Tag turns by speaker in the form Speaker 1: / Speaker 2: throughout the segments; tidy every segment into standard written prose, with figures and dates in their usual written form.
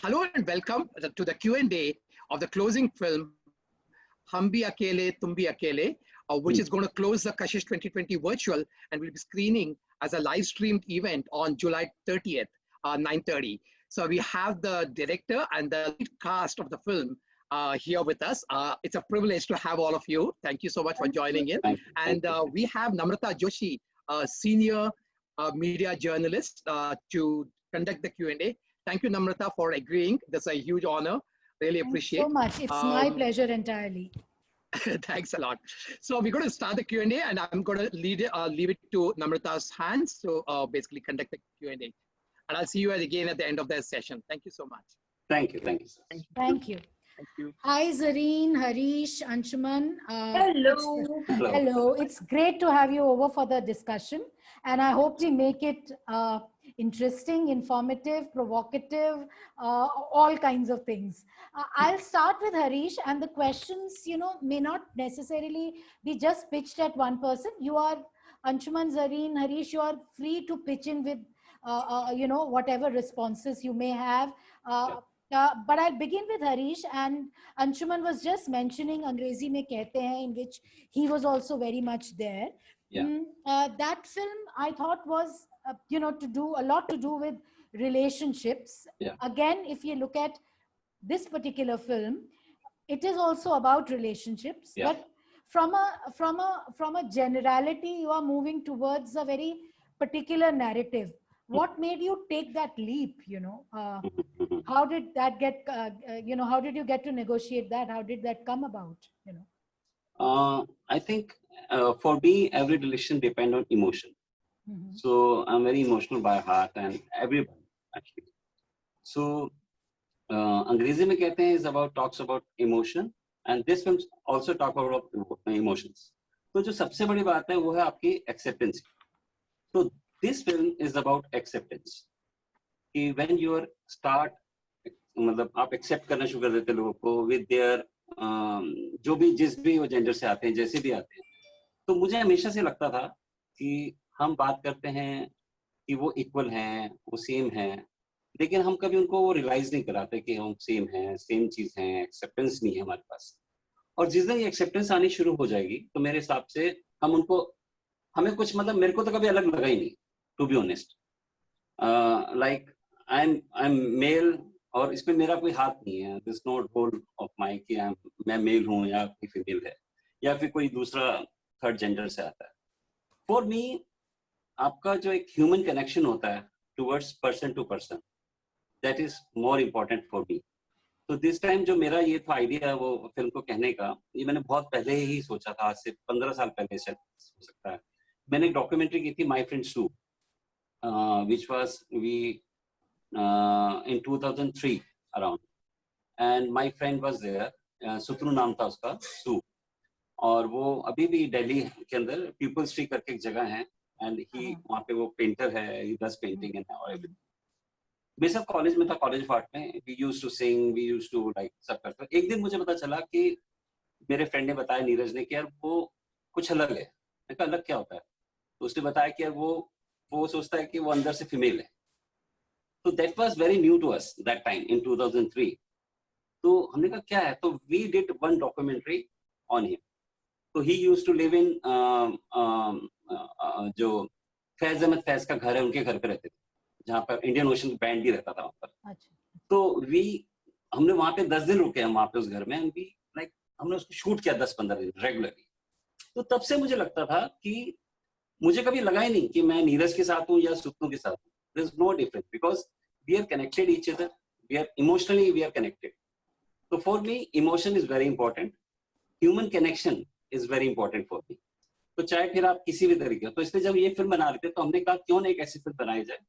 Speaker 1: Hello and welcome to the Q&A of the closing film, Hum Bhi Akele, Tum Bhi Akele, which is going to close the Kashish 2020 virtual and will be screening as a live streamed event on July 30th, 9:30. So we have the director and the lead cast of the film here with us. It's a privilege to have all of you. Thank you so much for joining in. And we have Namrata Joshi, a senior media journalist, to conduct the Q&A. Thank you, Namrata, for agreeing. That's a huge honor. Really appreciate.
Speaker 2: Thank you so much. It's my pleasure entirely.
Speaker 1: Thanks a lot. So we're going to start the Q&A, and I'm going to leave it to Namrata's hands to basically conduct the Q&A. And I'll see you again at the end of the session. Thank you so much.
Speaker 3: Thank you. Thank you.
Speaker 2: Thank you.
Speaker 1: Thank you.
Speaker 2: Hi, Zareen, Harish, Anshuman.
Speaker 4: Hello.
Speaker 2: Hello. It's great to have you over for the discussion. And I hope we make it interesting, informative, provocative, all kinds of things. I'll start with Harish, and the questions, may not necessarily be just pitched at one person. You are, Anshuman, Zareen, Harish, you are free to pitch in with, whatever responses you may have. But I'll begin with Harish, and Anshuman was just mentioning Angrezi Mein Kehte Hain, in which he was also very much there.
Speaker 3: Yeah.
Speaker 2: That film, I thought, was, to do a lot to do with relationships.
Speaker 3: Yeah.
Speaker 2: Again, if you look at this particular film, it is also about relationships.
Speaker 3: Yeah.
Speaker 2: But from a generality, you are moving towards a very particular narrative. What made you take that leap? How did that get? How did you get to negotiate that? How did that come about?
Speaker 3: I think for me, every relation depends on emotion. So I'm very emotional by heart, and everyone actually. So Angrezi Mein Kehte Hain is talks about emotion, and this film also talk about emotions. तो जो सबसे बड़ी बात है वो है आपकी acceptance. So this film is about acceptance. कि when you start, मतलब आप accept करना शुरू कर देते लोगों को with their जो भी जिस भी वो जेंडर से आते हैं, जैसे भी आते हैं, तो मुझे हमेशा से लगता था कि हम बात करते हैं कि वो इक्वल हैं, वो सेम हैं, लेकिन हम कभी उनको वो रियलाइज नहीं कराते कि हम सेम हैं, सेम चीज हैं, एक्सेप्टेंस नहीं है हमारे पास. और जिस दिन ये एक्सेप्टेंस आनी शुरू हो जाएगी, तो मेरे हिसाब से हमें कुछ, मतलब मेरे को तो कभी अलग लगा ही नहीं, to be honest. Like I am male, और इसमें मेरा कोई हाथ नहीं है. This not role of my कि मैं मेल हूँ या कोई फीमेल है या फिर कोई दूसरा थर्ड जेंडर से आता है. फॉर मी, आपका जो एक ह्यूमन कनेक्शन होता है towards person to person, that is more important for me. तो दिस टाइम जो मेरा ये था आइडिया वो फिल्म को कहने का, ये मैंने बहुत पहले ही सोचा था, आज से 15 साल पहले से हो सकता है. मैंने एक डॉक्यूमेंट्री की थी, my friend Sue, which was we in 2003 around, and my friend was there, सुतरू नाम था उसका, सू, और वो अभी भी दिल्ली के अंदर पीपल स्ट्रीट करके एक जगह है, एंड ही वहाँ पे वो पेंटर है, he does painting and everything. मैं सब कॉलेज में था, कॉलेज ऑफ आर्ट में, we used to sing, we used to like सब करते. एक दिन मुझे पता चला कि मेरे फ्रेंड ने बताया, नीरज ने, कि यार वो कुछ अलग है. मैं कहा अलग क्या होता है? तो उसने बताया कि यार वो सोचता है कि वो अंदर से फीमेल है. So that was very new to us that time in 2003. तो हमने कहा क्या है? तो we did one documentary on him. So he used to live in जो फैज अहमद फैज का घर है, उनके घर पे रहते थे, जहाँ पर इंडियन ओशन बैंड भी रहता था वहाँ पर. तो हमने वहाँ पे 10 दिन रुके, हम वहाँ पे उस घर में, हमने उसको शूट किया 10-15 दिन रेगुलरली. तो तब से मुझे लगता था कि मुझे कभी लगा ही नहीं कि मैं नीरज के साथ हूँ या सुतनू के साथ हूँ. There is no difference because we are connected each other. We are emotionally connected. So for me, emotion is very important. Human connection is very important for me. तो चाहे फिर आप किसी भी तरीके, तो इसलिए जब ये फिल्म बना रहे थे तो हमने कहा क्यों ना एक ऐसी फिल्म बनाई जाए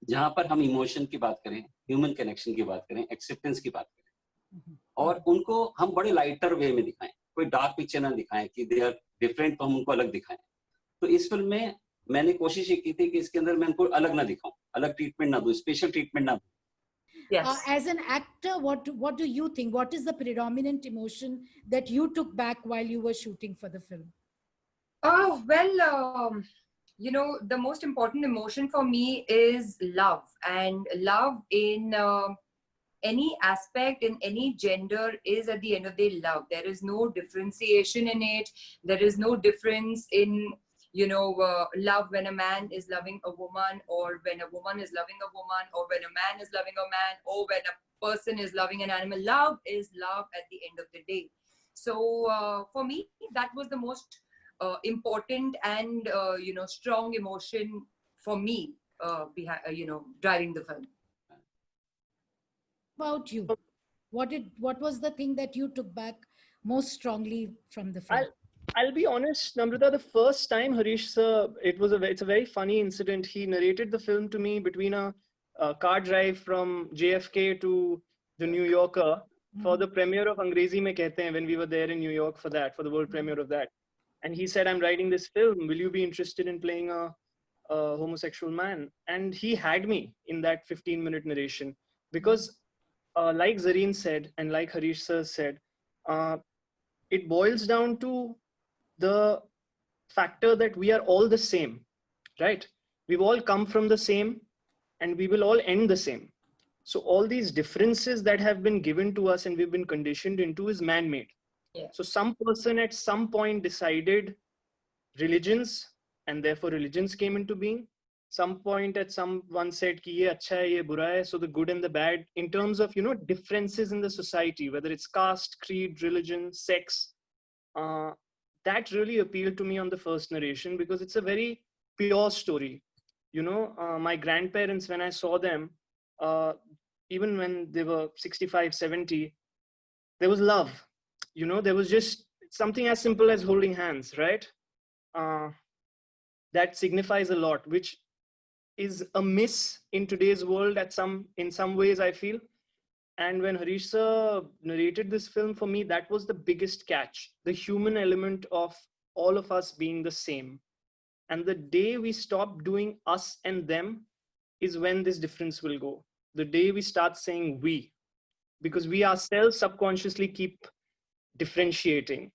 Speaker 3: जहां पर हम इमोशन की बात करें, ह्यूमन कनेक्शन की बात करें, एक्सेप्टेंस की बात करें, और उनको हम बड़े लाइटर वे में दिखाएं. कोई डार्क पिक्चर ना दिखाएं कि दे आर डिफरेंट, तो हम उनको अलग दिखाएं. तो इस फिल्म में मैंने कोशिश ये की थी कि इसके अंदर मैं उनको अलग ना दिखाऊं, अलग ट्रीटमेंट ना दूं, स्पेशल ट्रीटमेंट ना दूं.
Speaker 2: Yes. As an actor, what do you think? What is the predominant emotion that you took back while you were shooting for the film?
Speaker 4: Oh, well, the most important emotion for me is love, and love in any aspect in any gender is at the end of the day love. There is no differentiation in it. There is no difference in, love when a man is loving a woman, or when a woman is loving a woman, or when a man is loving a man, or when a person is loving an animal. Love is love at the end of the day. So for me, that was the most important and strong emotion for me behind driving the film.
Speaker 2: About you, what was the thing that you took back most strongly from the film?
Speaker 5: I'll be honest, Namrata, the first time Harish sir, it's a very funny incident. He narrated the film to me between a car drive from JFK to the New Yorker for the premiere of Angrezi Mein Kehte Hain, when we were there in New York for the world premiere of that. And he said, I'm writing this film. Will you be interested in playing a homosexual man? And he had me in that 15-minute narration because like Zareen said, and like Harish sir said, it boils down to the factor that we are all the same, right? We've all come from the same and we will all end the same. So all these differences that have been given to us and we've been conditioned into is man-made.
Speaker 4: Yeah.
Speaker 5: So some person at some point decided religions, and therefore religions came into being. Some point at someone said ki ye acha hai, ye bura hai. So the good and the bad in terms of, differences in the society, whether it's caste, creed, religion, sex, that really appealed to me on the first narration because it's a very pure story. My grandparents, when I saw them, even when they were 65, 70, there was love. There was just something as simple as holding hands, right? That signifies a lot, which is a miss in today's world in some ways, I feel. And when Harish sir narrated this film for me, that was the biggest catch, the human element of all of us being the same. And the day we stop doing us and them is when this difference will go. The day we start saying we, because we ourselves subconsciously keep differentiating.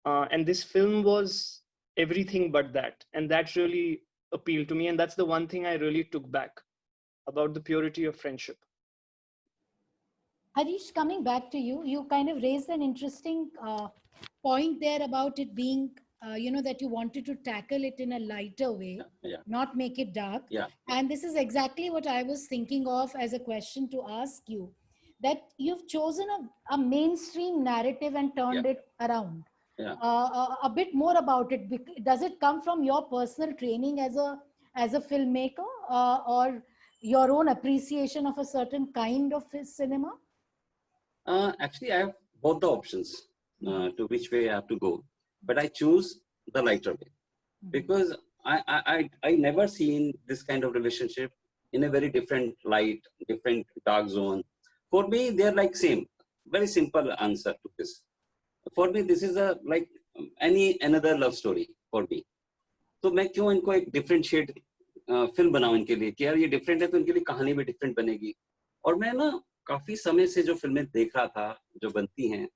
Speaker 5: And this film was everything but that. And that really appealed to me. And that's the one thing I really took back about the purity of friendship.
Speaker 2: Harish, coming back to you, you kind of raised an interesting point there about it being, that you wanted to tackle it in a lighter way, not make it dark.
Speaker 3: Yeah.
Speaker 2: And this is exactly what I was thinking of as a question to ask you, that you've chosen a mainstream narrative and turned it around.
Speaker 3: Yeah.
Speaker 2: A bit more about it. Does it come from your personal training as a filmmaker or your own appreciation of a certain kind of cinema?
Speaker 3: Actually, I have both the options to which way I have to go, but I choose the lighter way because I never seen this kind of relationship in a very different light, different dark zone. For me, they're like same. Very simple answer to this. For me, this is like any another love story for me. तो मैं क्यों इनको एक differentiate film बनाऊं इनके लिए कि यार ये different है तो इनके लिए कहानी भी different बनेगी. और मैं ना काफी समय से जो फिल्में देख रहा था जो बनती हैं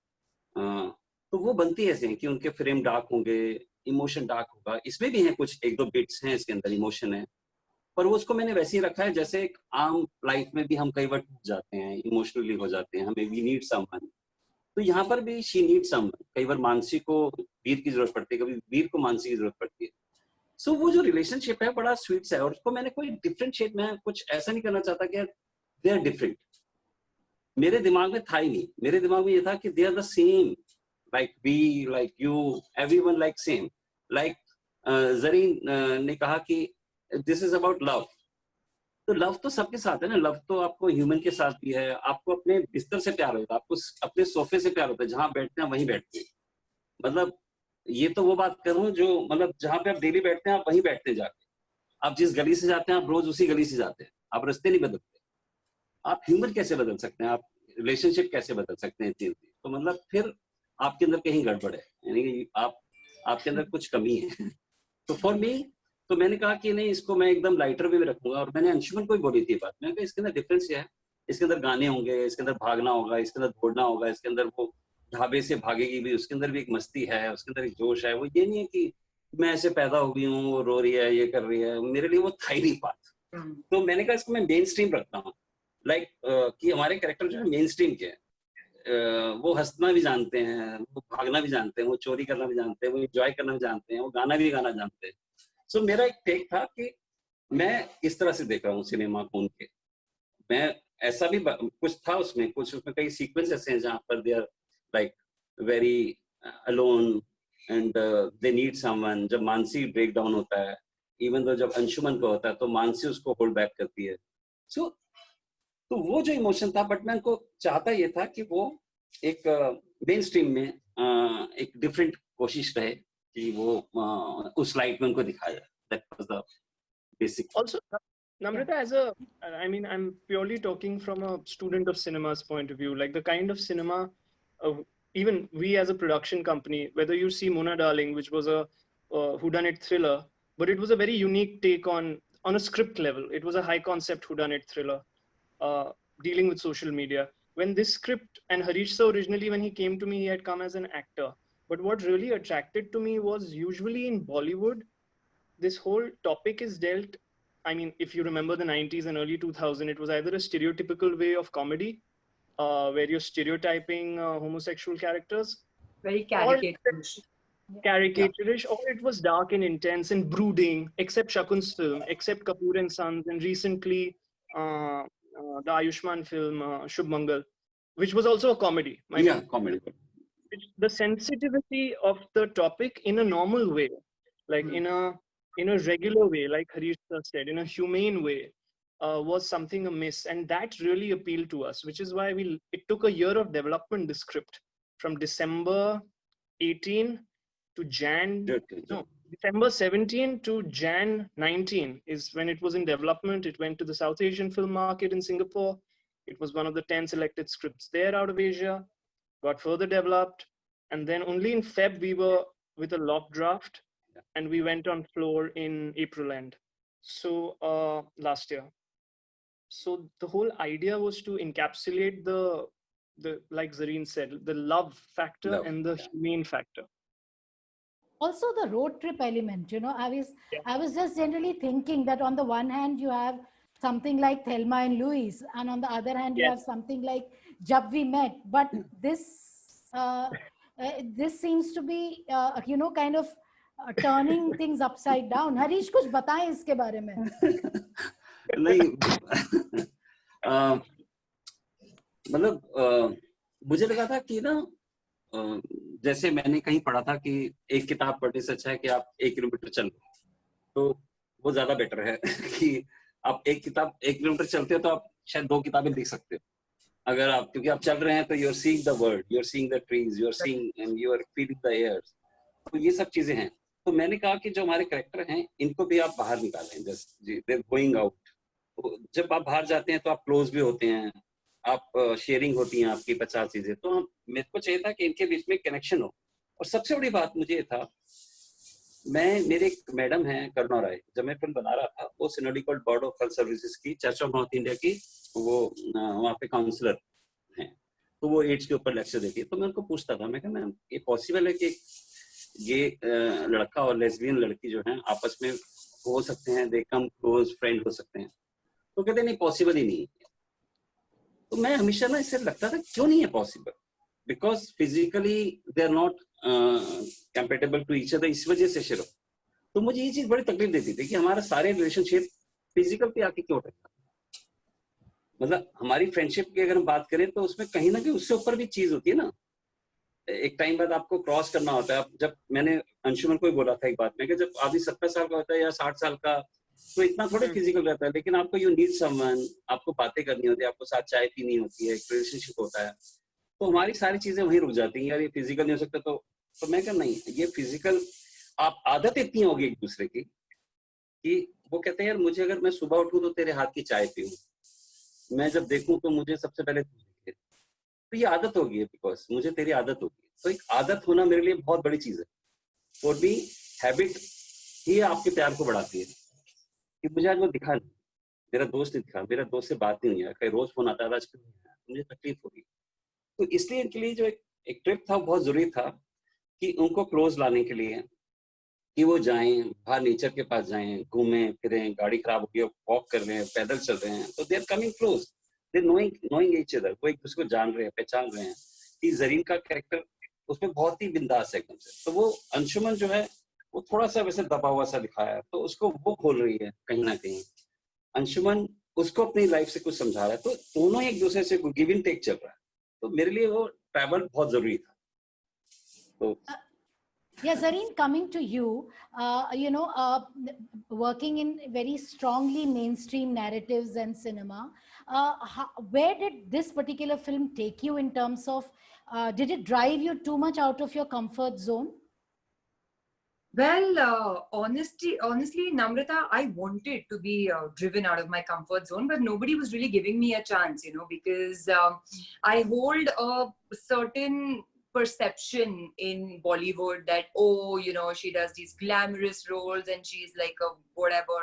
Speaker 3: तो वो बनती ऐसे हैं कि उनके फ्रेम डार्क होंगे, इमोशन डार्क होगा. इसमें भी हैं कुछ एक दो बिट्स हैं इसके अंदर इमोशन है, पर वो उसको मैंने वैसे ही रखा है जैसे एक आम लाइफ में भी हम कई बार टूट जाते हैं, इमोशनली हो जाते हैं, हमें वी नीड समवन. तो यहाँ पर भी शी नीड समवन. कई बार मानसी को वीर की जरूरत पड़ती है, कभी वीर को मानसी की जरूरत पड़ती है. सो वो जो रिलेशनशिप है बड़ा स्वीट है और उसको मैंने कोई डिफरेंशिएट में कुछ ऐसा नहीं करना चाहता कि दे आर डिफरेंट. मेरे दिमाग में था ही नहीं. मेरे दिमाग में ये था कि they are the same, like we, like you, everyone like same. Like Zareen ने कहा कि दिस इज अबाउट लव. तो लव तो सबके साथ है ना. लव तो आपको ह्यूमन के साथ भी है. आपको अपने बिस्तर से प्यार होता है, आपको अपने सोफे से प्यार होता है, जहां बैठते हैं वहीं बैठते हैं. मतलब ये तो वो बात करूं जो मतलब जहां पे आप डेली बैठते हैं आप वहीं बैठते जाके. आप जिस गली से जाते हैं आप रोज उसी गली से जाते हैं. आप रास्ते नहीं बदलते. आप ह्यूमन कैसे बदल सकते हैं? आप रिलेशनशिप कैसे बदल सकते हैं? तो मतलब फिर आपके अंदर कहीं गड़बड़ है, यानी कि आपके अंदर कुछ कमी है. तो फॉर मी तो मैंने कहा कि नहीं, इसको मैं एकदम लाइटर वे में रखूंगा. और मैंने अंशुमन को भी बोली थी बात. मैंने कहा इसके अंदर डिफरेंस क्या है? इसके अंदर गाने होंगे, इसके अंदर भागना होगा, इसके अंदर दौड़ना होगा, इसके अंदर वो ढाबे से भागेगी भी, उसके अंदर भी एक मस्ती है, उसके अंदर एक जोश है. वो ये नहीं है कि मैं ऐसे पैदा हो गई हूँ, वो रो रही है, ये कर रही है. मेरे लिए वो था ही नहीं बात. तो मैंने कहा इसको मैं मेन स्ट्रीम रखता हूँ, लाइक कि हमारे कैरेक्टर जो है मेन स्ट्रीम के हैं, वो हंसना भी जानते हैं, वो भागना भी जानते हैं, वो चोरी करना भी जानते हैं, वो एंजॉय करना भी जानते हैं, वो गाना भी गाना जानते हैं। सो मेरा एक टेक था कि मैं इस तरह से देख रहा हूँ सिनेमा को उनके। मैं ऐसा भी कुछ था उसमें, कुछ उसमें कई सीक्वेंस ऐसे हैं जहाँ पर they are like very alone and they need someone. जब मानसी ब्रेक डाउन होता है, इवन तो जब अंशुमन का होता है तो मानसी उसको होल्ड बैक करती है। सो तो वो जो इमोशन था, बट मैं उनको चाहता ये था कि वो एक मेन स्ट्रीम में एक डिफरेंट कोशिश रहे कि वो उस लाइट में उनको दिखाया जाए। That was the basic.
Speaker 5: Also, Namrata, as a, I mean, I'm purely talking from a student of cinema's point of view, like the kind of cinema, even we as a production company, whether you see Mona Darling, which was a whodunit thriller, but it was a very unique take on a script level. It was a high concept whodunit thriller, dealing with social media. When this script, and Harish sir originally, when he came to me, he had come as an actor. But what really attracted to me was usually in Bollywood, this whole topic is dealt. I mean, if you remember the 90s and early 2000s, it was either a stereotypical way of comedy, where you're stereotyping homosexual characters,
Speaker 4: Very caricaturish.
Speaker 5: Or it was dark and intense and brooding, except Shakun's film, except Kapoor and Sons, and recently the Ayushmann film, Shubh Mangal, which was also a comedy.
Speaker 3: Comedy.
Speaker 5: The sensitivity of the topic in a normal way, like in a regular way, like Harish said, in a humane way, was something amiss, and that really appealed to us, which is why it took a year of development, the script, from December 18 to December 17 to Jan 19 is when it was in development. It went to the South Asian film market in Singapore. It was one of the 10 selected scripts there out of Asia, got further developed, and then only in Feb we were with a lock draft, and we went on floor in April end. So last year. So the whole idea was to encapsulate the like Zareen said, the love factor and the humane factor.
Speaker 2: Also the road trip element, you know, I was just generally thinking that on the one hand you have something like Thelma and Louise, and on the other hand you have something like Jab We Met, but this this seems to be you know, kind of turning things upside down. Harish, कुछ बताएं इसके बारे में.
Speaker 3: नहीं, मतलब मुझे लगा था कि ना, जैसे मैंने कहीं पढ़ा था कि एक किताब पढ़ने से अच्छा है कि आप 1 किलोमीटर चलो, तो वो ज्यादा बेटर है कि आप एक किलोमीटर चलते हो तो आप शायद 2 किताबें लिख सकते हो। अगर आप, क्योंकि आप चल रहे हैं तो you are seeing the world, you are seeing the trees, you are seeing and you are feeling the air. तो ये सब चीजें हैं। तो मैंने कहा कि जो हमारे कैरेक्टर हैं इनको भी आप बाहर निकालें, just they are going out. जब आप बाहर जाते हैं तो आप क्लोज भी होते हैं, आप शेयरिंग होती हैं आपकी 50 चीजें। तो मेरे को चाहिए था कि इनके बीच में कनेक्शन हो। और सबसे बड़ी बात मुझे ये था, मेरे एक मैडम है करुणा राय, जब मैं फिल्म बना रहा था, वो सिनोडिकल बोर्ड ऑफ हेल्थ सर्विसेज की, चर्च ऑफ नॉर्थ इंडिया की, वो वहाँ पे काउंसलर हैं। तो वो एड्स के ऊपर लेक्चर देती है। तो मैं उनको पूछता था, मैं कहा मैम ये पॉसिबल है कि ये लड़का और लेस्बियन लड़की जो है आपस में हो सकते हैं, दे कम क्लोज फ्रेंड हो सकते हैं? तो कहते नहीं, पॉसिबल ही नहीं है। तो मैं हमेशा ना इससे लगता था क्यों नहीं है possible, because physically they are not compatible to each other, इस वजह से सिर्फ। तो मुझे ये चीज बड़ी तकलीफ देती थी कि हमारा सारे रिलेशनशिप फिजिकल पे आके क्यों रहता। मतलब हमारी फ्रेंडशिप की अगर हम बात करें तो उसमें कहीं ना कहीं उससे ऊपर भी चीज होती है ना। एक टाइम बाद आपको क्रॉस करना होता है। जब मैंने अंशुमन को ही बोला था एक बात में कि जब आदमी 70 साल का होता है या 60 साल का, तो इतना थोड़े फिजिकल रहता है, लेकिन आपको यू नीड समवन, आपको बातें करनी होती है, आपको साथ चाय पीनी होती है, एक रिलेशनशिप होता है। तो हमारी सारी चीजें वहीं रुक जाती हैं, यार ये फिजिकल नहीं हो सकता। तो मैं कहा नहीं, ये फिजिकल आप आदत इतनी होगी एक दूसरे की कि वो कहते हैं यार मुझे अगर मैं सुबह उठूं तो तेरे हाथ की चाय पीऊं, मैं जब देखूं तो मुझे सबसे पहले तो ये आदत होगी, बिकॉज मुझे तेरी आदत होगी। तो एक आदत होना मेरे लिए बहुत बड़ी चीज है। फॉर मी हैबिट ही आपके प्यार को बढ़ाती है। कि मुझे आज वो दिखा नहीं, मेरा दोस्त नहीं दिखा, मेरा दोस्त से बात नहीं हुई, कहीं रोज फोन आता है, आज मुझे तकलीफ होगी। तो इसलिए इनके लिए जो एक ट्रिप था बहुत जरूरी था कि उनको क्लोज लाने के लिए, कि वो जाएं बाहर नेचर के पास, जाएं घूमें फिरें, गाड़ी खराब हो गई वॉक कर रहे हैं, पैदल चल रहे हैं, तो they are coming close, they knowing each other, वो एक दूसरे को जान रहे हैं, पहचान रहे हैं. कि जरीन का कैरेक्टर उसमें बहुत ही बिंदास है एकदम से. तो वो अंशुमन जो है वो थोड़ा सा वैसे दबा हुआ सा दिखाया है, तो उसको वो खोल रही है कहीं ना कहीं. अंशुमन उसको अपनी लाइफ से कुछ समझा रहा है, तो दोनों एक दूसरे से गिव एंड टेक चल रहा है. तो मेरे लिए वो ट्रैवल बहुत जरूरी था. तो
Speaker 2: yeah, Zareen, coming to you, working in very strongly mainstream narratives and cinema, where did this particular film take you in terms of, did it drive you too much out of your comfort zone?
Speaker 4: Well, honestly, Namrata, I wanted to be driven out of my comfort zone, but nobody was really giving me a chance, because I hold a certain perception in Bollywood that, she does these glamorous roles and she's like a whatever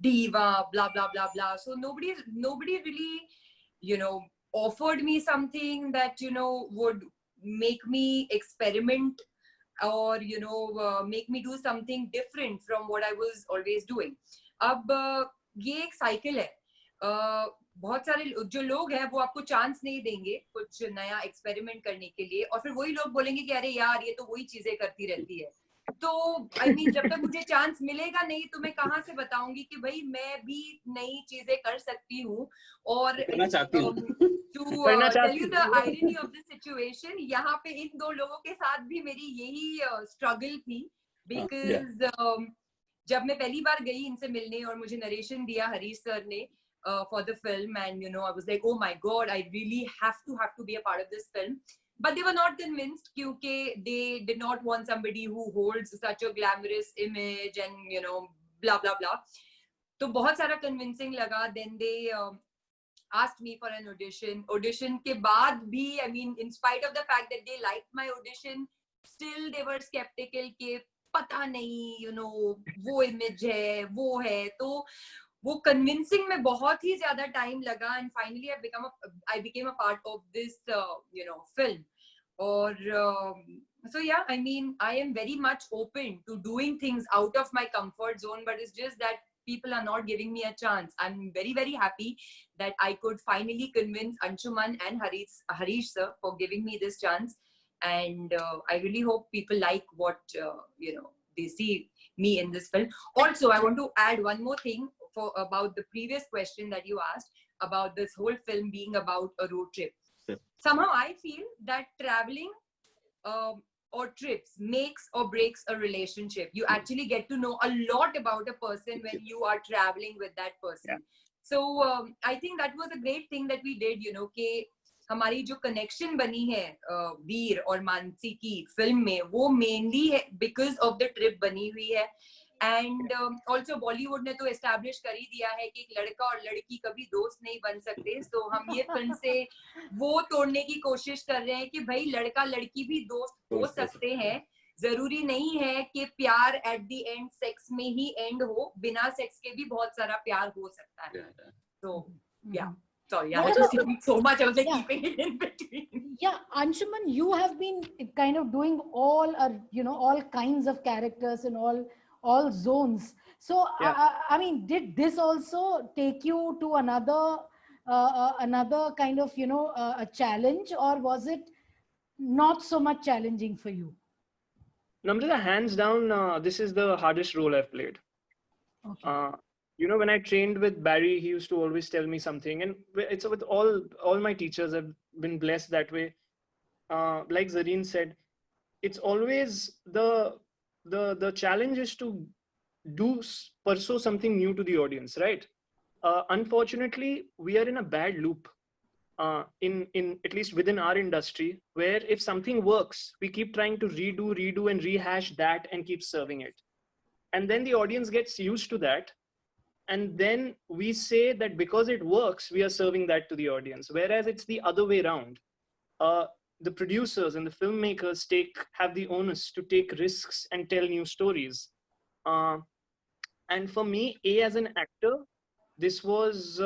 Speaker 4: diva, blah, blah, blah, blah. So nobody really, offered me something that, would make me experiment or, make me do something different from what I was always doing. अब ये एक cycle है. बहुत सारे जो लोग हैं वो आपको चांस नहीं देंगे कुछ नया एक्सपेरिमेंट करने के लिए, और फिर वही लोग बोलेंगे कि अरे यार ये तो वही चीजें करती रहती है. तो आई मीन जब तक मुझे चांस मिलेगा नहीं तो मैं कहाँ से बताऊंगी कि भाई मैं भी नई चीजें कर सकती हूँ. और
Speaker 3: करना चाहती हूँ.
Speaker 4: to tell you the irony of the situation, यहाँ पे इन दो लोगों के साथ भी मेरी यही स्ट्रगल थी. बिकॉज जब मैं पहली बार गई इनसे मिलने और मुझे नरेशन दिया हरीश सर ने for the film, and I was like, oh my god, I really have to be a part of this film. But they were not convinced because they did not want somebody who holds such a glamorous image and blah blah blah. तो बहुत सारा convincing लगा. Then they asked me for an audition के बाद भी, I mean, in spite of the fact that they liked my audition, still they were skeptical कि पता नहीं, वो image है, वो है. तो वो कन्विंसिंग में बहुत ही ज्यादा टाइम लगा, and finally I became a part of this film. और so yeah, I mean, I am very much open to doing things out of my comfort zone, but it's just that people are not giving me a chance. I'm very, very happy that I could finally convince Anshuman and Harish sir for giving me this chance, and I really hope people like what they see me in this film. Also, I want to add one more thing about the previous question that you asked about this whole film being about a road trip.
Speaker 3: Yeah.
Speaker 4: Somehow I feel that traveling or trips makes or breaks a relationship. You actually get to know a lot about a person when you are traveling with that person.
Speaker 3: Yeah.
Speaker 4: So I think that was a great thing that we did, कि हमारी जो connection बनी है वीर और मानसी की film में, वो mainly है because of the trip बनी हुई है. एंड ऑल्सो बॉलीवुड ने तो एस्टैब्लिश कर ही दिया है कि एक लड़का और लड़की कभी दोस्त नहीं बन सकते. तो हम ये फिल्म से वो तोड़ने की कोशिश कर रहे हैं कि भाई लड़का लड़की भी दोस्त हो सकते हैं. जरूरी नहीं है कि प्यार एट द एंड सेक्स में ही एंड हो, बिना सेक्स के भी बहुत सारा प्यार हो सकता है. तो या sorry, I was just speaking so much. I was like keeping it in between.
Speaker 2: Yeah, Anshuman, you have been kind of doing all kinds of characters in all zones. So I mean, did this also take you to another kind of a challenge, or was it not so much challenging for you?
Speaker 5: Namrata, hands down, this is the hardest role I've played.
Speaker 2: Okay.
Speaker 5: When I trained with Barry, he used to always tell me something, and it's with all my teachers. I've been blessed that way. Like Zareen said, it's always the challenge is to pursue something new to the audience, right? Unfortunately, we are in a bad loop in at least within our industry, where if something works, we keep trying to redo and rehash that and keep serving it. And then the audience gets used to that. And then we say that because it works, we are serving that to the audience. Whereas it's the other way around. The producers and the filmmakers have the onus to take risks and tell new stories. And for me, as an actor, this was,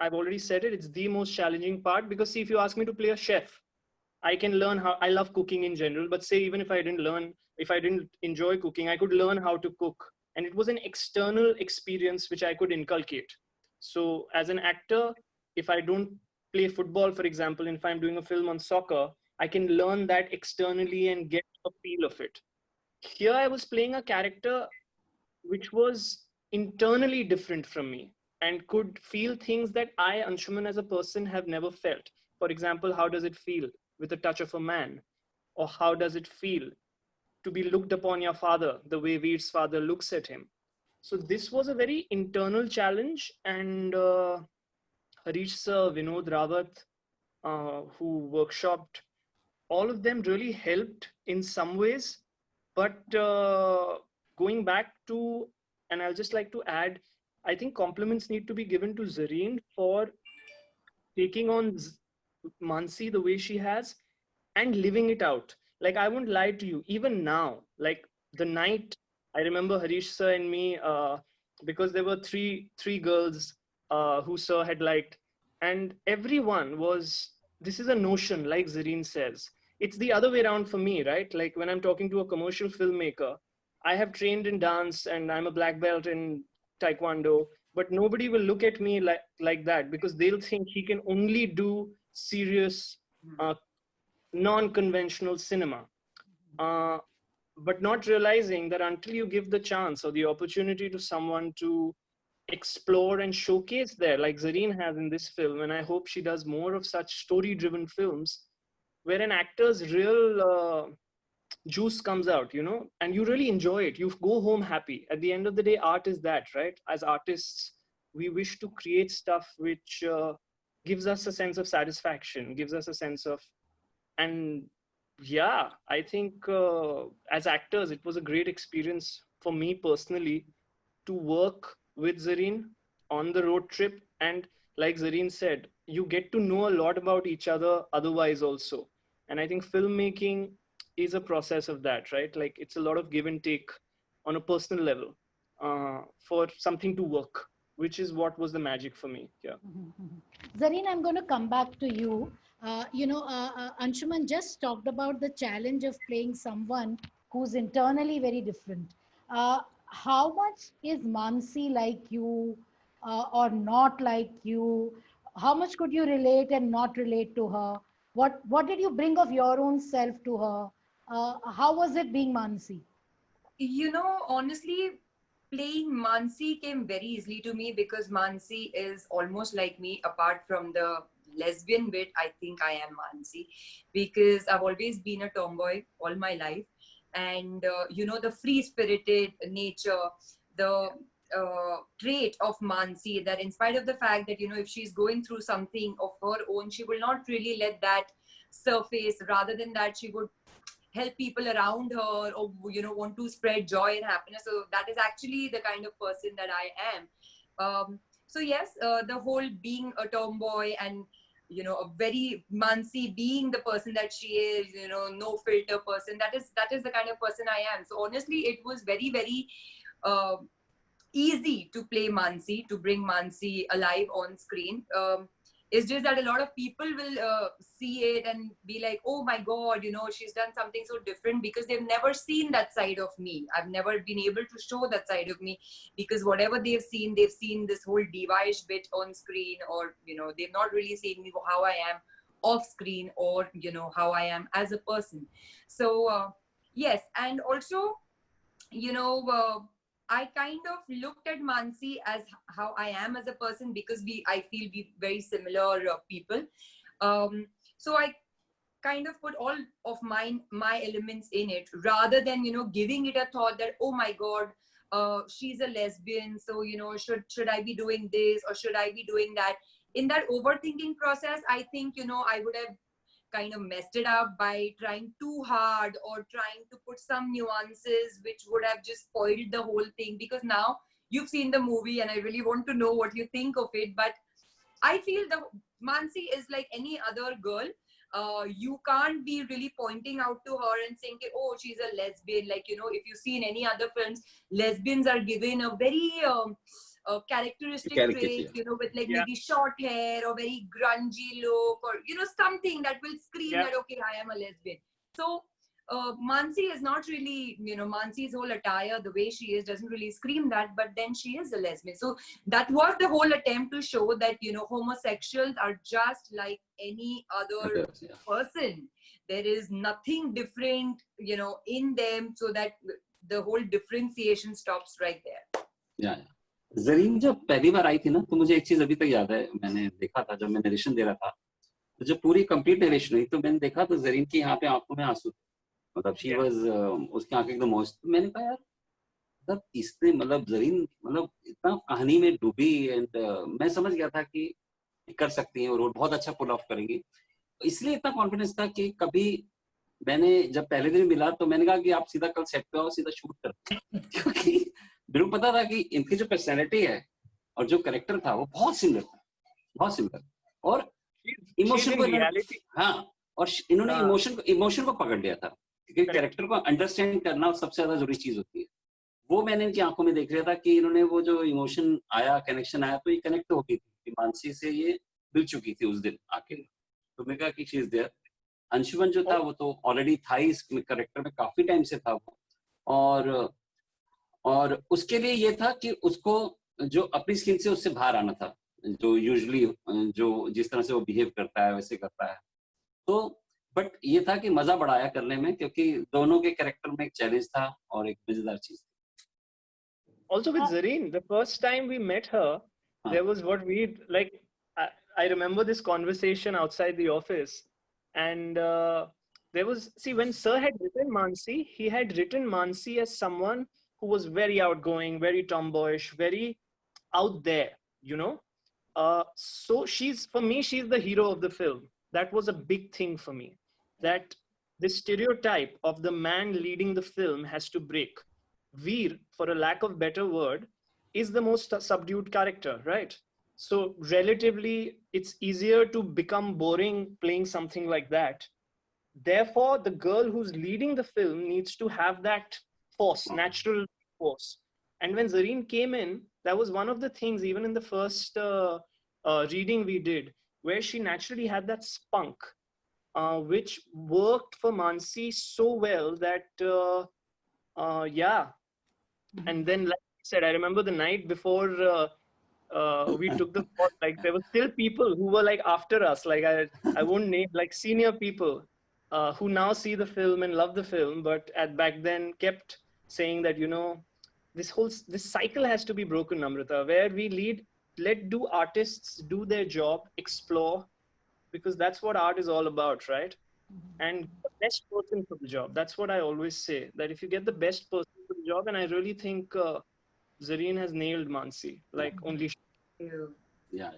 Speaker 5: I've already said it, it's the most challenging part, because see, if you ask me to play a chef, I can learn how, I love cooking in general, but say even if I didn't enjoy cooking, I could learn how to cook. And it was an external experience which I could inculcate. So as an actor, if I don't play football, for example, and if I'm doing a film on soccer, I can learn that externally and get a feel of it. Here I was playing a character which was internally different from me and could feel things that I, Anshuman, as a person have never felt. For example, how does it feel with the touch of a man? Or how does it feel to be looked upon your father the way Veer's father looks at him? So this was a very internal challenge, and Harish sir, Vinod Rawat, who workshopped, all of them really helped in some ways. But going back to, and I'll just like to add, I think compliments need to be given to Zareen for taking on Mansi the way she has and living it out. Like, I won't lie to you, even now, like the night, I remember Harish sir and me, because there were three girls who sir had liked, and everyone was, this is a notion, like Zareen says. It's the other way around for me, right? Like when I'm talking to a commercial filmmaker, I have trained in dance and I'm a black belt in Taekwondo, but nobody will look at me like that, because they'll think he can only do serious, non-conventional cinema. But not realizing that until you give the chance or the opportunity to someone to explore and showcase there, like Zareen has in this film, and I hope she does more of such story-driven films, where an actor's real juice comes out, you know, and you really enjoy it. You go home happy. At the end of the day, art is that, right? As artists, we wish to create stuff which gives us a sense of satisfaction, gives us a sense of, and yeah, I think as actors, it was a great experience for me personally to work with Zareen on the road trip. And like Zareen said, you get to know a lot about each other otherwise also. And I think filmmaking is a process of that, right? Like it's a lot of give and take on a personal level for something to work, which is what was the magic for me. Yeah.
Speaker 2: Zareen, I'm going to come back to you. Anshuman just talked about the challenge of playing someone who's internally very different. How much is Mansi like you or not like you? How much could you relate and not relate to her? What did you bring of your own self to her? How was it being Mansi?
Speaker 4: You know, honestly, playing Mansi came very easily to me because Mansi is almost like me, apart from the lesbian bit. I think I am Mansi because I've always been a tomboy all my life. And, the free spirited nature, the trait of Mansi, that in spite of the fact that, if she's going through something of her own, she will not really let that surface. Rather than that, she would help people around her, or want to spread joy and happiness. So that is actually the kind of person that I am. So yes, the whole being a tomboy and a very Mansi, being the person that she is, no filter person, that is the kind of person I am. So honestly, it was very, very easy to play Mansi, to bring Mansi alive on screen. It's just that a lot of people will see it and be like, oh my God, she's done something so different, because they've never seen that side of me. I've never been able to show that side of me, because whatever they've seen this whole diva-ish bit on screen, or, they've not really seen me how I am off screen, or, how I am as a person. So, yes. And also, I kind of looked at Mansi as how I am as a person, because I feel we very similar people. So I kind of put all of my elements in it, rather than, giving it a thought that, oh my God, she's a lesbian. So, should I be doing this or should I be doing that? In that overthinking process, I think, I would have kind of messed it up by trying too hard, or trying to put some nuances which would have just spoiled the whole thing. Because now you've seen the movie and I really want to know what you think of it. But I feel the Mansi is like any other girl. You can't be really pointing out to her and saying, oh, she's a lesbian. Like, if you see in any other films, lesbians are given a very characteristic traits, with like maybe short hair or very grungy look, or, something that will scream that, okay, I am a lesbian. So Mansi is not really, Mansi's whole attire, the way she is, doesn't really scream that, but then she is a lesbian. So that was the whole attempt to show that, homosexuals are just like any other person. There is nothing different, in them, so that the whole differentiation stops right there.
Speaker 3: Yeah. Zareen जब पहली बार आई थी ना, तो मुझे एक चीज अभी तक याद है, मैंने देखा था जब मैं नरेशन दे रहा था, तो जब पूरी कंप्लीट नरेशन हुई तो मैंने देखा तो ज़रीन की यहाँ पे आंखों में आंसू, मतलब शी वाज, उसकी आंखें एकदम मौज। मैंने कहा यार, मतलब इसने, मतलब ज़रीन मतलब इतना कहानी में डूबी, एंड मैं समझ गया था कि कर सकती है और वो बहुत अच्छा पुल ऑफ करेंगी, इसलिए इतना कॉन्फिडेंस था कि कभी मैंने जब पहले दिन मिला तो मैंने कहा कि आप सीधा कल सेट पे आओ, सीधा शूट करते हैं, क्योंकि मेरे को पता था कि इनकी जो पर्सनैलिटी है और जो कैरेक्टर था वो बहुत सिमिलर था, बहुत सिमिलर, और इमोशन को, हाँ, और इन्होंने इमोशन को पकड़ लिया था, क्योंकि कैरेक्टर को अंडरस्टैंड करना सबसे ज्यादा जरूरी चीज होती है। वो मैंने इनकी आंखों में देख लिया था कि इन्होंने वो जो इमोशन आया, कनेक्शन आया, तो ये कनेक्ट हो गई थी, मानसी से ये मिल चुकी थी उस दिन आके, तो मैं कहा कि शी इज देयर। अंशुमन जो था वो तो ऑलरेडी था इस कैरेक्टर में, काफी टाइम से था वो, और उसके लिए ये था कि उसको जो अपनी स्किन से उससे बाहर आना था, जो यूजुअली जो जिस तरह से वो बिहेव करता है वैसे करता है, तो बट ये था कि मजा बड़ा आया करने में, क्योंकि दोनों के कैरेक्टर में एक चैलेंज था और एक मजेदार चीज थी।
Speaker 5: Also with Zareen, the first time we met her, there was what we like. I remember this conversation outside the office, and there was, see, when Sir had written Mansi, he had written Mansi as someone who was very outgoing, very tomboyish, very out there, you know. So for me, she's the hero of the film. That was a big thing for me, that the stereotype of the man leading the film has to break. Veer, for a lack of better word, is the most subdued character, right? So relatively, it's easier to become boring playing something like that. Therefore, the girl who's leading the film needs to have that force, natural force. And when Zareen came in, that was one of the things, even in the first reading we did, where she naturally had that spunk, which worked for Mansi so well that, yeah. And then, like I said, I remember the night before we took the spot, like there were still people who were like after us, like I won't name, like senior people who now see the film and love the film, but at back then kept saying that, you know, this cycle has to be broken, Namrata, where we let artists do their job, explore, because that's what art is all about, right? And the best person for the job. That's what I always say, that if you get the best person for the job, and I really think Zareen has nailed Mansi, like only she.
Speaker 3: Yeah.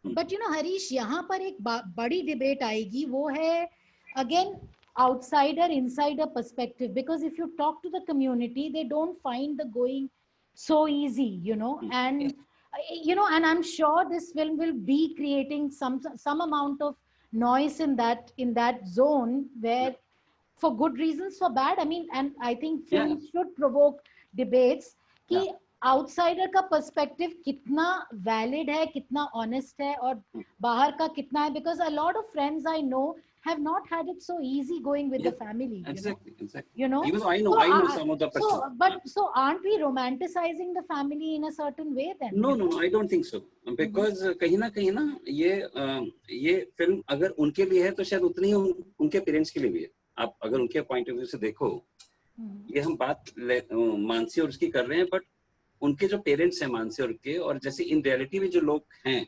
Speaker 2: But you know, Harish, यहाँ पर एक बड़ी debate आएगी, वो है again outsider insider perspective, because if you talk to the community, they don't find the going so easy, you know, and you know, and I'm sure this film will be creating some amount of noise in that zone, where for good reasons, for bad, I mean, and I think films should provoke debates कि outsider का perspective कितना valid है, कितना honest है, और बाहर का कितना है, because a lot of friends I know have not had it so easy going with the family. Exactly. You know?
Speaker 3: Even I know some of the
Speaker 2: personal. So aren't we romanticizing the family in a certain way then?
Speaker 3: No, I don't think so. Because कहीं ना ये film अगर उनके लिए है तो शायद उतनी ही उनके पेरेंट्स के लिए भी है। आप अगर उनके पॉइंट ऑफ व्यू से देखो, ये हम बात मानसी और उसकी कर रहे हैं, बट उनके जो पेरेंट्स हैं मानसी और के, और जैसे इन रियलिटी में जो लोग हैं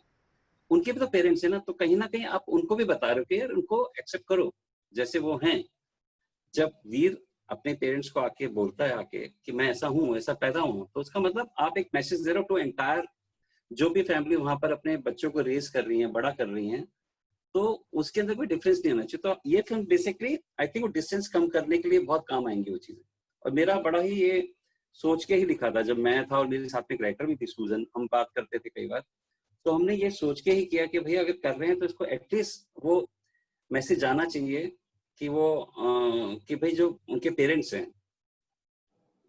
Speaker 3: उनके भी तो पेरेंट्स हैं ना, तो कहीं ना कहीं आप उनको भी बता रहे हो कि यार उनको एक्सेप्ट करो जैसे वो हैं। जब वीर अपने पेरेंट्स को आके बोलता है आके कि मैं ऐसा हूँ, ऐसा पैदा हूँ, तो उसका मतलब आप एक मैसेज दे रहे हो टू एंटायर जो भी फैमिली वहां पर अपने बच्चों को रेज कर रही है, बड़ा कर रही है, तो उसके अंदर कोई डिफरेंस नहीं होना चाहिए। तो ये फिल्म बेसिकली आई थिंक वो डिस्टेंस कम करने के लिए बहुत काम आएंगी वो चीजें। और मेरा बड़ा ही ये सोच के ही लिखा था, जब मैं था और मेरे साथ में एक राइटर भी थी सूजन, हम बात करते थे कई बार, तो हमने ये सोच के ही किया कि भैया अगर कर रहे हैं तो इसको एटलीस्ट वो मैसेज जाना चाहिए कि वो कि भाई जो उनके पेरेंट्स हैं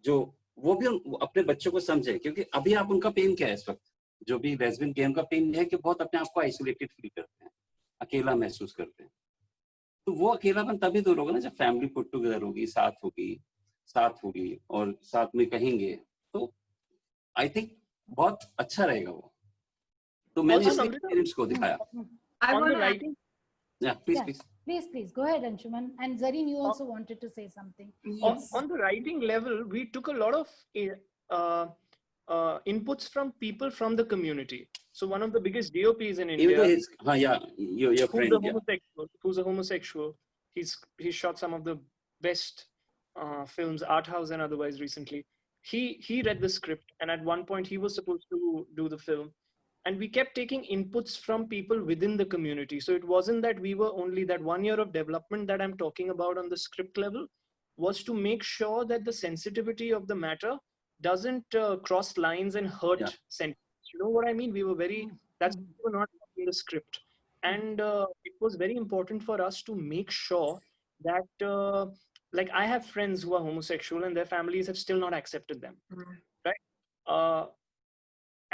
Speaker 3: जो वो भी अपने बच्चों को समझे, क्योंकि अभी आप उनका पेन क्या है इस वक्त, जो भी लेस्बियन के उनका पेन है कि बहुत अपने आप को आइसोलेटेड फील करते हैं, अकेला महसूस करते हैं। तो वो अकेलापन तभी दूर होगा ना जब फैमिली पुट टुगेदर होगी, साथ होगी और साथ में कहेंगे, तो आई थिंक बहुत अच्छा रहेगा वो। तो मैंने
Speaker 5: Also,
Speaker 3: इसलिए
Speaker 5: Namrata,
Speaker 3: पेरेंट्स को दिखाया।
Speaker 4: I
Speaker 5: on
Speaker 4: want
Speaker 5: the
Speaker 4: to
Speaker 5: writing,
Speaker 3: Yeah, please,
Speaker 2: Yeah.
Speaker 3: please.
Speaker 2: Please, go ahead, Anshuman. And Zareen, you also wanted to say something.
Speaker 4: yes.
Speaker 5: on the writing level, we took a lot of uh, inputs from people from the community. So one of the biggest DOPs in
Speaker 3: Even though
Speaker 5: India,
Speaker 3: he's, yeah, your friend, yeah.
Speaker 5: who's a homosexual, he's shot some of the best films, art house and otherwise recently. He read the script, and at one point he was supposed to do the film, and we kept taking inputs from people within the community. So it wasn't that we were only, that 1 year of development that I'm talking about on the script level was to make sure that the sensitivity of the matter doesn't cross lines and hurt
Speaker 3: Yeah.
Speaker 5: sentiments. You know what I mean? We were very, that's why we were not in the script. And it was very important for us to make sure that, like, I have friends who are homosexual and their families have still not accepted them, right?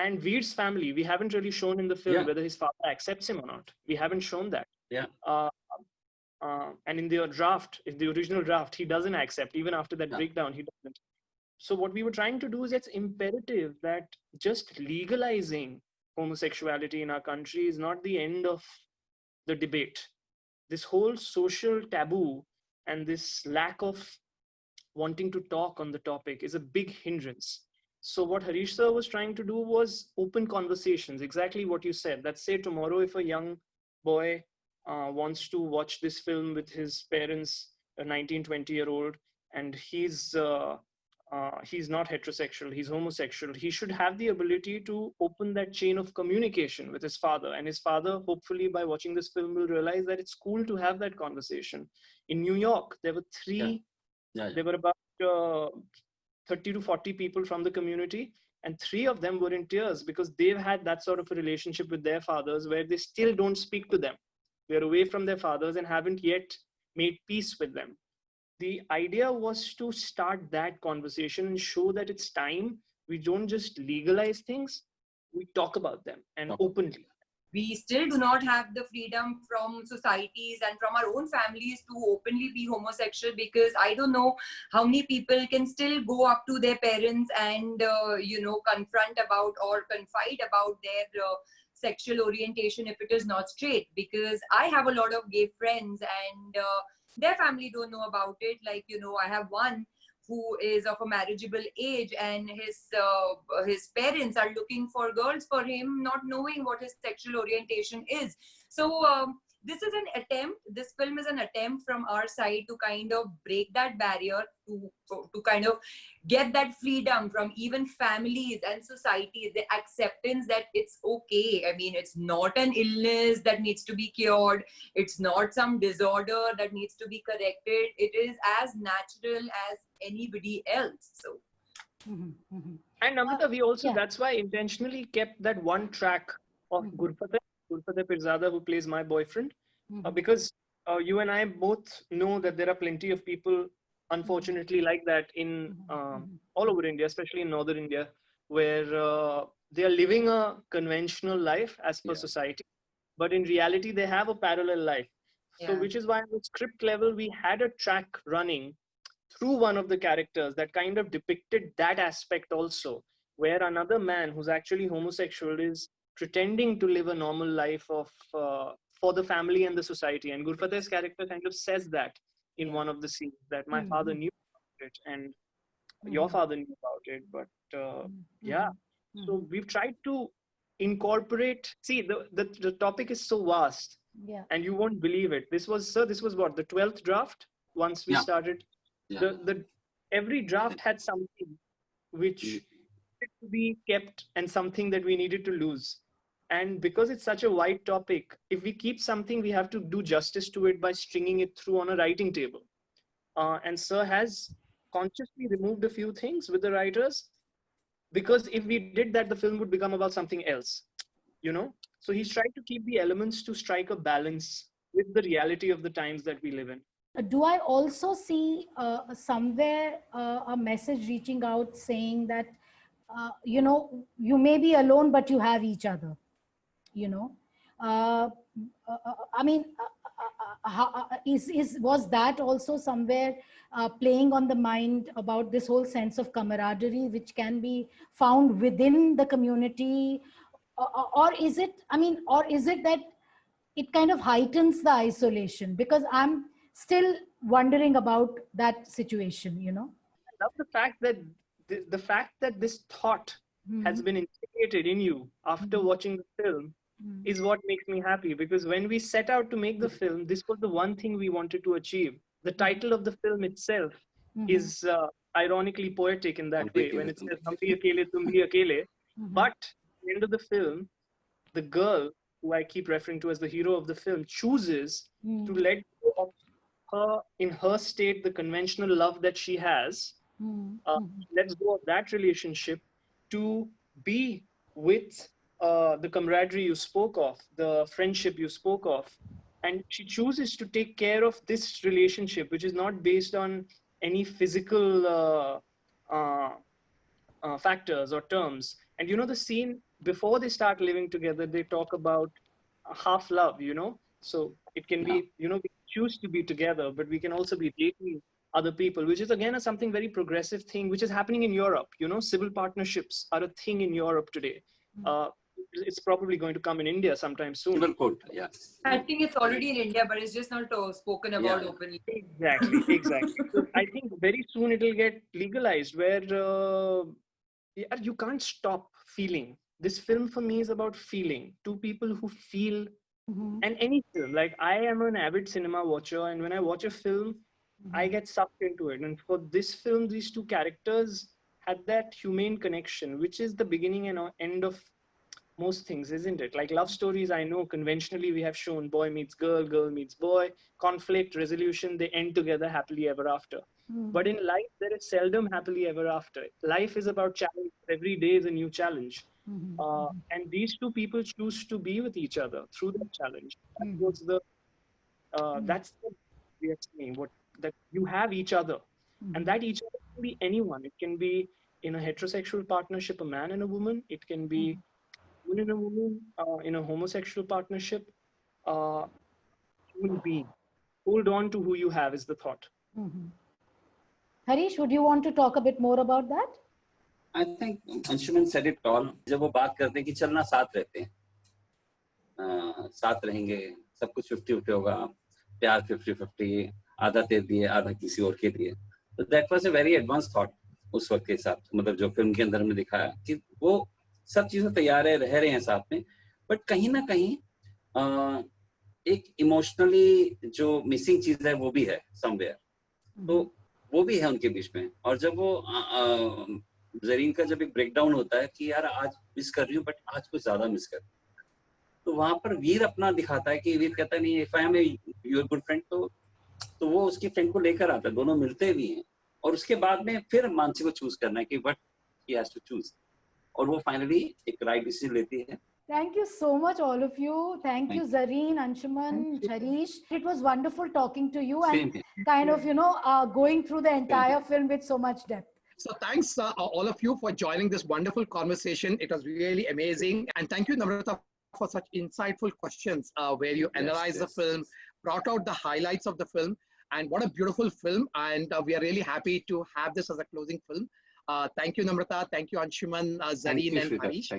Speaker 5: And Veer's family, we haven't really shown in the film whether his father accepts him or not. We haven't shown that.
Speaker 3: Yeah.
Speaker 5: And in the draft, in the original draft, he doesn't accept. Even after that breakdown, he doesn't. So what we were trying to do is, it's imperative that just legalizing homosexuality in our country is not the end of the debate. This whole social taboo and this lack of wanting to talk on the topic is a big hindrance. So what Harish sir was trying to do was open conversations, exactly what you said. Let's say tomorrow if a young boy wants to watch this film with his parents, a 19, 20-year-old, and he's not heterosexual, he's homosexual, he should have the ability to open that chain of communication with his father. And his father, hopefully by watching this film, will realize that it's cool to have that conversation. In New York, there were there were about 30 to 40 people from the community, and 3 of them were in tears because they've had that sort of a relationship with their fathers where they still don't speak to them. They're away from their fathers and haven't yet made peace with them. The idea was to start that conversation and show that it's time we don't just legalize things, we talk about them and openly.
Speaker 4: We still do not have the freedom from societies and from our own families to openly be homosexual, because I don't know how many people can still go up to their parents and confront about or confide about their sexual orientation if it is not straight. Because I have a lot of gay friends and their family don't know about it. Like, I have one who is of a marriageable age, and his parents are looking for girls for him, not knowing what his sexual orientation is. So this is an attempt, this film is an attempt from our side to kind of break that barrier, to kind of get that freedom from even families and societies, the acceptance that it's okay. I mean, it's not an illness that needs to be cured. It's not some disorder that needs to be corrected. It is as natural as anybody else. So.
Speaker 5: And Amrita, we also, that's why intentionally kept that one track of Gurfateh Pirzada, who plays my boyfriend, because you and I both know that there are plenty of people, unfortunately, like that in all over India, especially in northern India, where they are living a conventional life as per society, but in reality, they have a parallel life. So, which is why at the script level, we had a track running through one of the characters that kind of depicted that aspect also, where another man who's actually homosexual is pretending to live a normal life of for the family and the society. And Gurfateh's character kind of says that in one of the scenes, that my father knew about it and your father knew about it. But so we've tried to incorporate, see, the topic is so vast, and you won't believe it. This was what, the 12th draft once we started. Every draft had something which needed to be kept and something that we needed to lose. And because it's such a wide topic, if we keep something, we have to do justice to it by stringing it through on a writing table. And Sir has consciously removed a few things with the writers, because if we did that, the film would become about something else, So he's tried to keep the elements to strike a balance with the reality of the times that we live in.
Speaker 2: Do I also see somewhere a message reaching out saying that, you may be alone, but you have each other, I mean, was that also somewhere playing on the mind about this whole sense of camaraderie which can be found within the community, or is it, I mean, or is it that it kind of heightens the isolation? Because I'm still wondering about that situation, you know.
Speaker 5: I love the fact that the fact that this thought has been integrated in you after watching the film is what makes me happy, because when we set out to make the film, this was the one thing we wanted to achieve. The title of the film itself is ironically poetic in that way, when it says "Hum bhi akele, tum bhi akele." But at the end of the film, the girl who I keep referring to as the hero of the film chooses to let go of her, in her state, the conventional love that she has. Let's go of that relationship to be with the camaraderie you spoke of, the friendship you spoke of. And she chooses to take care of this relationship, which is not based on any physical factors or terms. And you know, the scene before they start living together, they talk about half love, you know. So it can be, you know, we choose to be together, but we can also be dating other people, which is again something very progressive thing, which is happening in Europe. You know, civil partnerships are a thing in Europe today. It's probably going to come in India sometime soon.
Speaker 3: Civil code, yeah.
Speaker 4: I think it's already in India, but it's just not spoken about openly.
Speaker 5: Exactly. So I think very soon it will get legalized, where you can't stop feeling. This film for me is about feeling. Two people who feel, and any film. Like, I am an avid cinema watcher, and when I watch a film, I get sucked into it. And for this film, these two characters had that humane connection, which is the beginning and end of most things, isn't it? Like love stories, I know conventionally we have shown boy meets girl, girl meets boy, conflict resolution, they end together happily ever after. But in life, there is seldom happily ever after. Life is about challenge. Every day is a new challenge. And these two people choose to be with each other through that challenge. That was that's what we are saying, that you have each other. And that each other can be anyone. It can be in a heterosexual partnership, a man and a woman. It can be in a woman, in a homosexual partnership, human being. Hold on to who you have is the thought.
Speaker 2: Harish, would you want to talk a bit more about that?
Speaker 3: I think Anshuman said it all. जब वो बात करते हैं कि चलना साथ रहते हैं, साथ रहेंगे, सब कुछ 50-50 होगा, प्यार 50-50, आधा तेरे लिए, आधा किसी और के लिए. So that was a very advanced thought उस वक्त के हिसाब से. मतलब जो फिल्म के अंदर हमने दिखाया कि वो सब चीजें तैयार है, रह रहे हैं साथ में, बट कहीं ना कहीं एक इमोशनली जो मिसिंग चीज है वो भी है समवेयर. तो वो भी है उनके बीच में. और जब वो जरीन का जब एक ब्रेकडाउन होता है कि यार आज मिस कर रही हूँ बट आज कुछ ज्यादा मिस कर रही हूँ, तो वहां पर वीर अपना दिखाता है कि वीर कहता है नहीं, if I am your good friend, तो वो उसकी फ्रेंड को लेकर आता है, दोनों मिलते भी हैं. और उसके बाद में फिर मानसी को चूज करना है कि what he has to choose, और वो फाइनली एक राइट डिसीजन लेती है.
Speaker 2: Thank you so much, all of you. Thank you, Zareen, Anshuman, Harish. It was wonderful talking to you and kind of, you know, going through the entire film with so much depth.
Speaker 1: So thanks all of you for joining this wonderful conversation. It was really amazing. And thank you, Namrata, for such insightful questions where you analyzed the film, brought out the highlights of the film. And what a beautiful film. And we are really happy to have this as a closing film. Thank you, Namrata. Thank you, Anshuman, Zareen, and Harish.